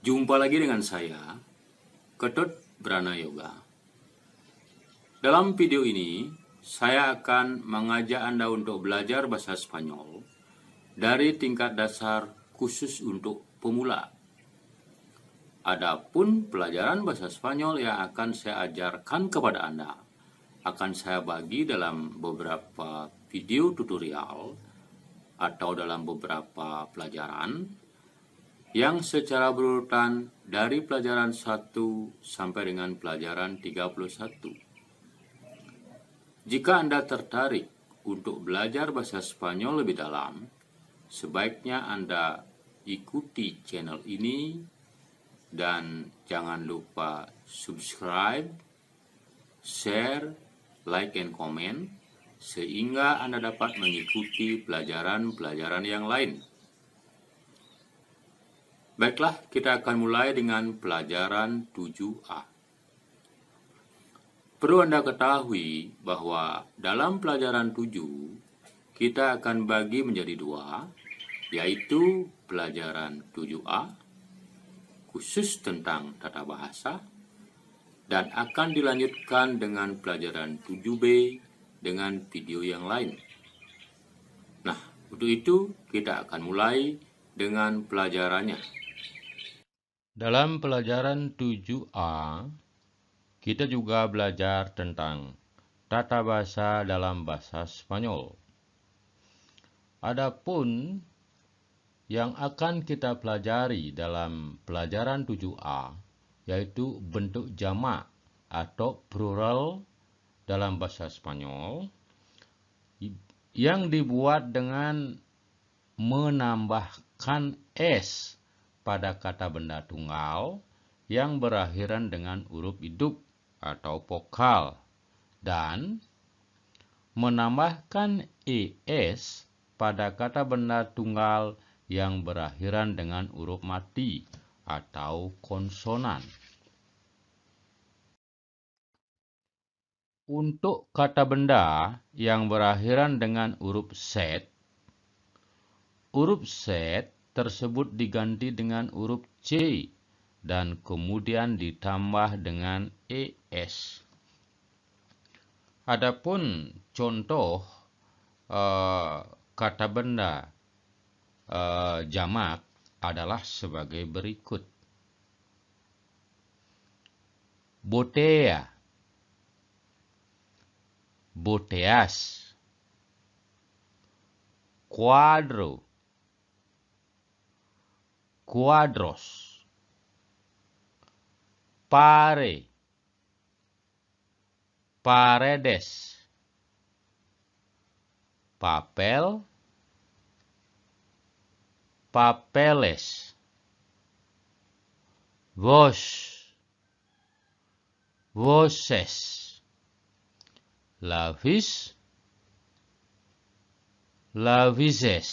Jumpa lagi dengan saya, Ketut Brana Yoga. Dalam video ini, saya akan mengajak Anda untuk belajar bahasa Spanyol dari tingkat dasar khusus untuk pemula. Adapun pelajaran bahasa Spanyol yang akan saya ajarkan kepada Anda akan saya bagi dalam beberapa video tutorial atau dalam beberapa pelajaran yang secara berurutan dari pelajaran 1 sampai dengan pelajaran 31. Jika Anda tertarik untuk belajar bahasa Spanyol lebih dalam, sebaiknya Anda ikuti channel ini dan jangan lupa subscribe, share, like, and comment sehingga Anda dapat mengikuti pelajaran-pelajaran yang lain. Baiklah, kita akan mulai dengan pelajaran 7A. Perlu Anda ketahui bahwa dalam pelajaran 7, kita akan bagi menjadi dua, yaitu pelajaran 7A, khusus tentang tata bahasa, dan akan dilanjutkan dengan pelajaran 7B dengan video yang lain. Nah, untuk itu kita akan mulai dengan pelajarannya. Dalam pelajaran 7A, kita juga belajar tentang tata bahasa dalam bahasa Spanyol. Adapun yang akan kita pelajari dalam pelajaran 7A, yaitu bentuk jamak atau plural dalam bahasa Spanyol, yang dibuat dengan menambahkan S pada kata benda tunggal yang berakhiran dengan huruf hidup atau vokal dan menambahkan ES pada kata benda tunggal yang berakhiran dengan huruf mati atau konsonan. Untuk kata benda yang berakhiran dengan huruf Z tersebut diganti dengan huruf C dan kemudian ditambah dengan ES. Adapun contoh kata benda jamak adalah sebagai berikut. Botella, boteas, cuadro, cuadros, pare, paredes, papel, papeles, vos, voces, lavis, lavises,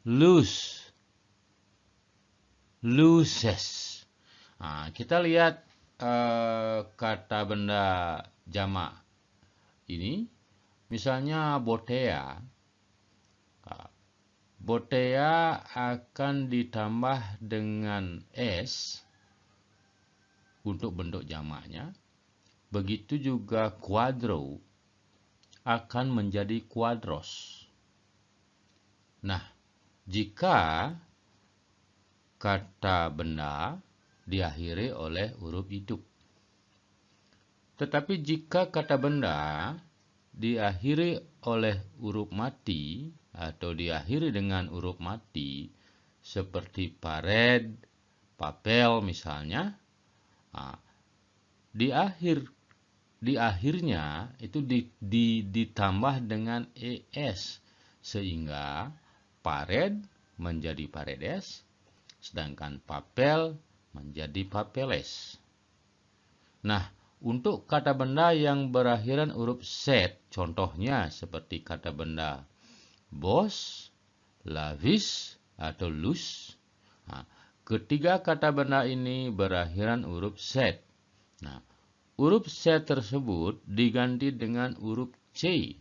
luz, luces. Nah, kita lihat kata benda jamak ini, misalnya botella. Botella akan ditambah dengan S untuk bentuk jamaknya. Begitu juga cuadro akan menjadi cuadros. Nah, jika kata benda diakhiri oleh huruf hidup. Tetapi jika kata benda diakhiri oleh huruf mati atau diakhiri dengan huruf mati seperti pared, papel misalnya, di akhirnya itu ditambah dengan ES sehingga pared menjadi paredes sedangkan papel menjadi papeles. Nah, untuk kata benda yang berakhiran huruf Z, contohnya seperti kata benda bos, lavis, atau luz. Nah, ketiga kata benda ini berakhiran huruf Z. Nah, huruf Z tersebut diganti dengan huruf C,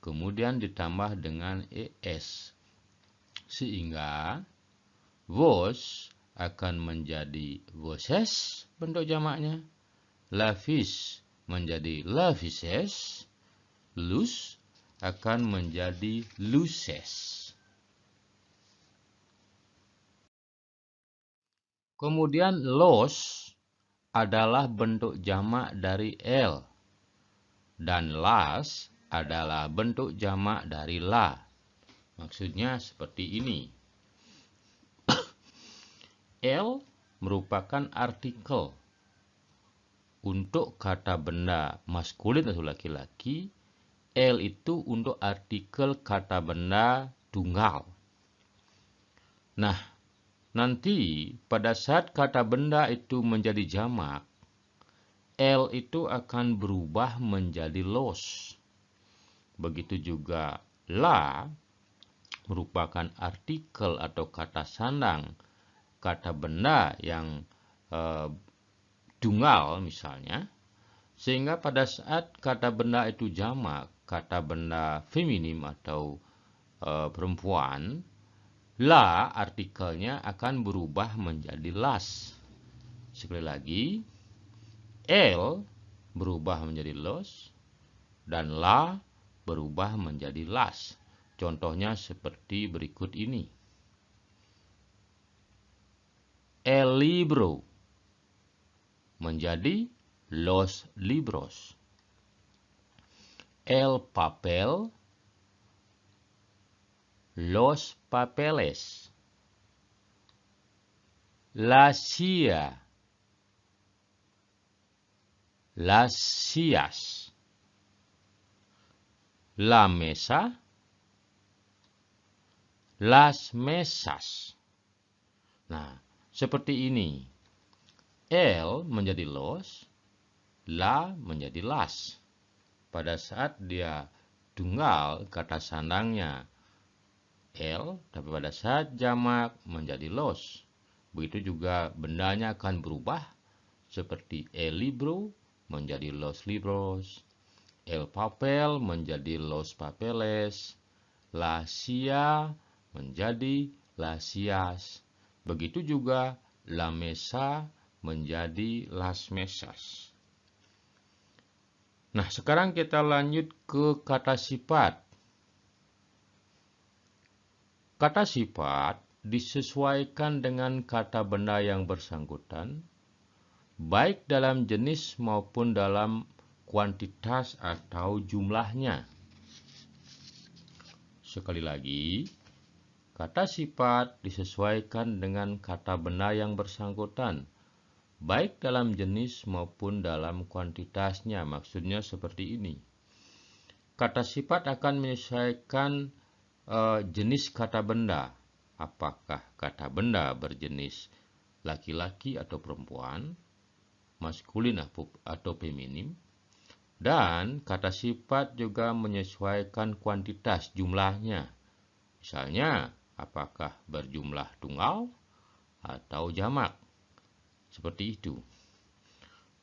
kemudian ditambah dengan ES. Sehingga Vos akan menjadi voses bentuk jamaknya. Lavis menjadi lavises. Lus akan menjadi luses. Kemudian los adalah bentuk jamak dari el. Dan las adalah bentuk jamak dari la. Maksudnya seperti ini. El merupakan artikel untuk kata benda maskulin atau laki-laki. El itu untuk artikel kata benda tunggal. Nah, nanti pada saat kata benda itu menjadi jamak, el itu akan berubah menjadi los. Begitu juga la merupakan artikel atau kata sandang kata benda yang tunggal misalnya, sehingga pada saat kata benda itu jamak, kata benda feminim atau perempuan, la artikelnya akan berubah menjadi las. Sekali lagi, el berubah menjadi los dan la berubah menjadi las. Contohnya seperti berikut ini. El libro menjadi los libros. El papel, los papeles. La silla, las sillas. La mesa, las mesas. Nah, seperti ini. El menjadi los, la menjadi las. Pada saat dia tunggal, kata sandangnya el, tapi pada saat jamak menjadi los. Begitu juga bendanya akan berubah, seperti el libro menjadi los libros, el papel menjadi los papeles, la silla menjadi las sillas. Begitu juga la mesa menjadi las mesas. Nah, sekarang kita lanjut ke kata sifat. Kata sifat disesuaikan dengan kata benda yang bersangkutan, baik dalam jenis maupun dalam kuantitas atau jumlahnya. Sekali lagi, kata sifat disesuaikan dengan kata benda yang bersangkutan, baik dalam jenis maupun dalam kuantitasnya. Maksudnya seperti ini. Kata sifat akan menyesuaikan jenis kata benda. Apakah kata benda berjenis laki-laki atau perempuan, maskulin atau feminim. Dan kata sifat juga menyesuaikan kuantitas jumlahnya. Misalnya, apakah berjumlah tunggal atau jamak. Seperti itu.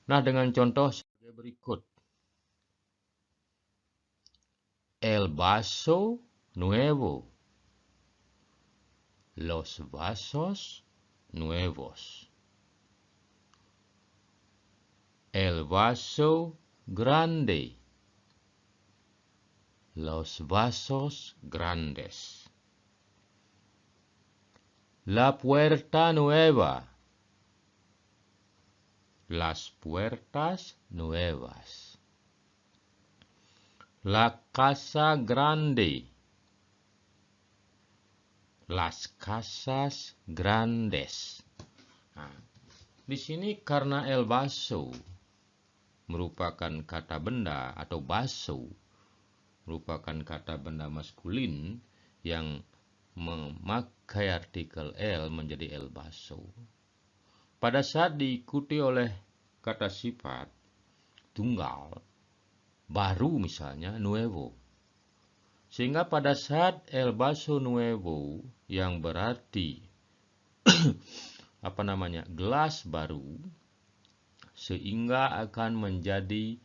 Nah, dengan contoh sebagai berikut. El vaso nuevo. Los vasos nuevos. El vaso grande. Los vasos grandes. La puerta nueva. Las puertas nuevas. La casa grande. Las casas grandes. Nah, di sini karena el vaso merupakan kata benda atau vaso merupakan kata benda maskulin yang memakai artikel el menjadi el vaso. Pada saat diikuti oleh kata sifat tunggal baru misalnya nuevo. Sehingga pada saat el vaso nuevo yang berarti gelas baru, sehingga akan menjadi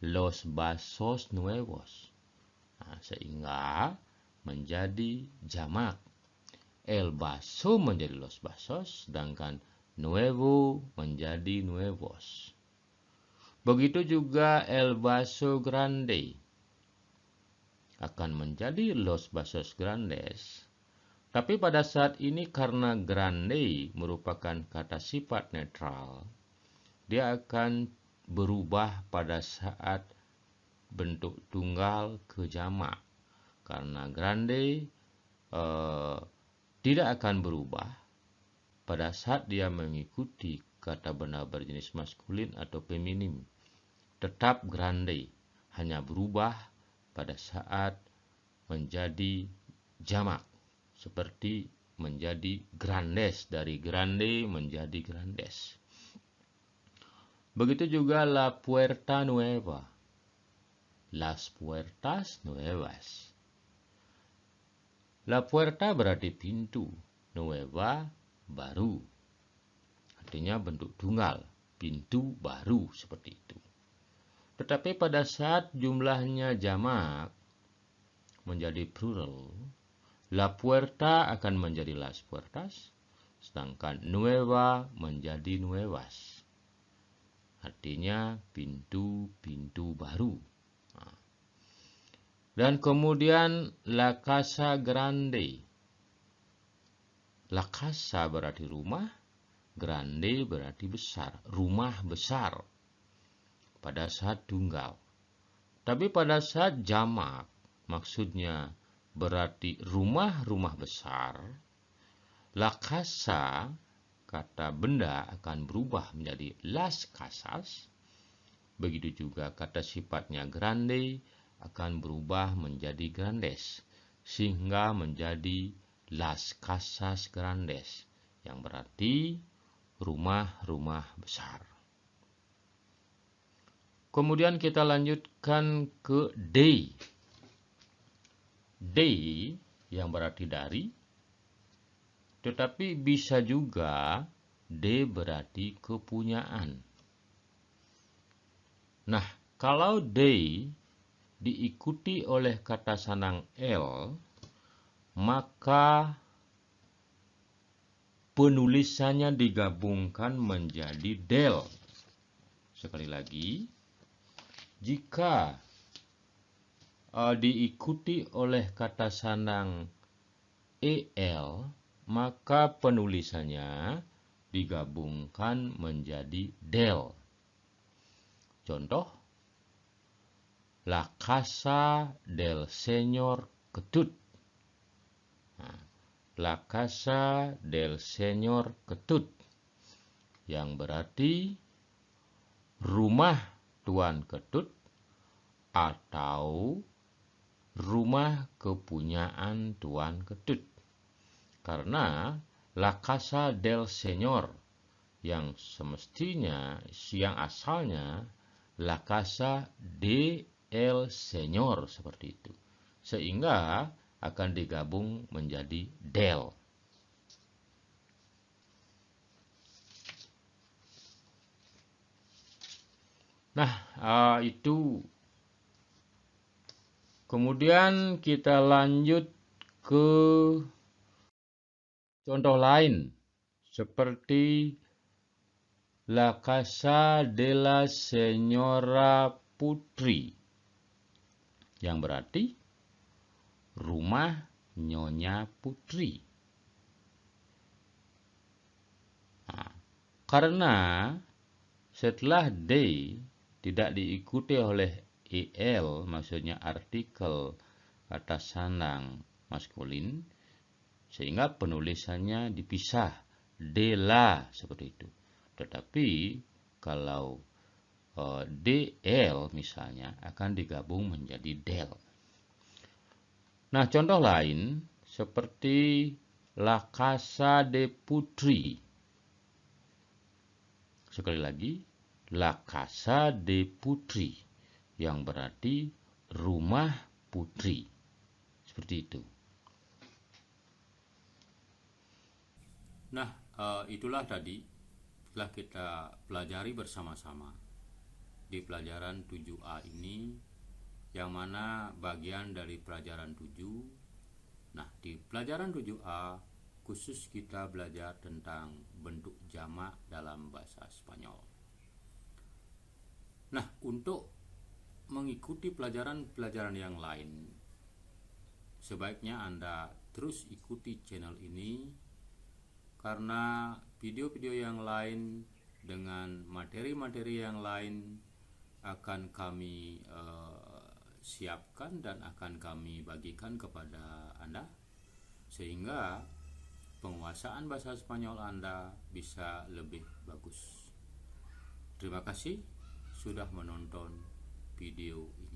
los vasos nuevos. Nah, sehingga menjadi jamak. el vaso menjadi los vasos, sedangkan nuevo menjadi nuevos. Begitu juga el vaso grande akan menjadi los vasos grandes. Tapi pada saat ini karena grande merupakan kata sifat netral, dia akan berubah pada saat bentuk tunggal ke jamak. Karena grande tidak akan berubah pada saat dia mengikuti kata benda berjenis maskulin atau feminim. Tetap grande, hanya berubah pada saat menjadi jamak, seperti menjadi grandes, dari grande menjadi grandes. Begitu juga la puerta nueva, las puertas nuevas. La puerta berarti pintu, nueva baru, artinya bentuk tunggal, pintu baru, seperti itu. Tetapi pada saat jumlahnya jamak menjadi plural, la puerta akan menjadi las puertas, sedangkan nueva menjadi nuevas. Artinya pintu-pintu baru. Dan kemudian la casa grande. La casa berarti rumah, grande berarti besar, rumah besar pada saat tunggal. Tapi pada saat jamak, maksudnya berarti rumah-rumah besar, la casa, kata benda akan berubah menjadi las casas. Begitu juga kata sifatnya grande akan berubah menjadi grandes, sehingga menjadi las casas grandes, yang berarti rumah-rumah besar. Kemudian kita lanjutkan ke day. Day yang berarti dari, tetapi bisa juga day berarti kepunyaan. Nah, kalau day diikuti oleh kata sanang el, maka penulisannya digabungkan menjadi del. Sekali lagi, jika diikuti oleh kata sanang el, maka penulisannya digabungkan menjadi del. Contoh, la casa del señor Ketut. La casa del señor Ketut, yang berarti rumah Tuan Ketut atau rumah kepunyaan Tuan Ketut. Karena la casa del señor yang semestinya, yang asalnya la casa de el señor, seperti itu. Sehingga akan digabung menjadi del. Nah, itu. Kemudian kita lanjut ke contoh lain, seperti la casa de la señora Putri, yang berarti rumah Nyonya Putri. Nah, karena setelah day tidak diikuti oleh el, maksudnya artikel kata sanang maskulin, sehingga penulisannya dipisah, de la, seperti itu. Tetapi kalau del misalnya akan digabung menjadi del. Nah, contoh lain seperti la casa de Putri. Sekali lagi, la casa de Putri, yang berarti rumah putri. Seperti itu. Nah, itulah tadi telah kita pelajari bersama-sama di pelajaran 7A ini, yang mana bagian dari pelajaran 7. Nah, di pelajaran 7A khusus kita belajar tentang bentuk jamak dalam bahasa Spanyol. Nah, untuk mengikuti pelajaran-pelajaran yang lain, sebaiknya Anda terus ikuti channel ini, karena video-video yang lain dengan materi-materi yang lain akan kami siapkan dan akan kami bagikan kepada Anda, sehingga penguasaan bahasa Spanyol Anda bisa lebih bagus. Terima kasih sudah menonton video ini.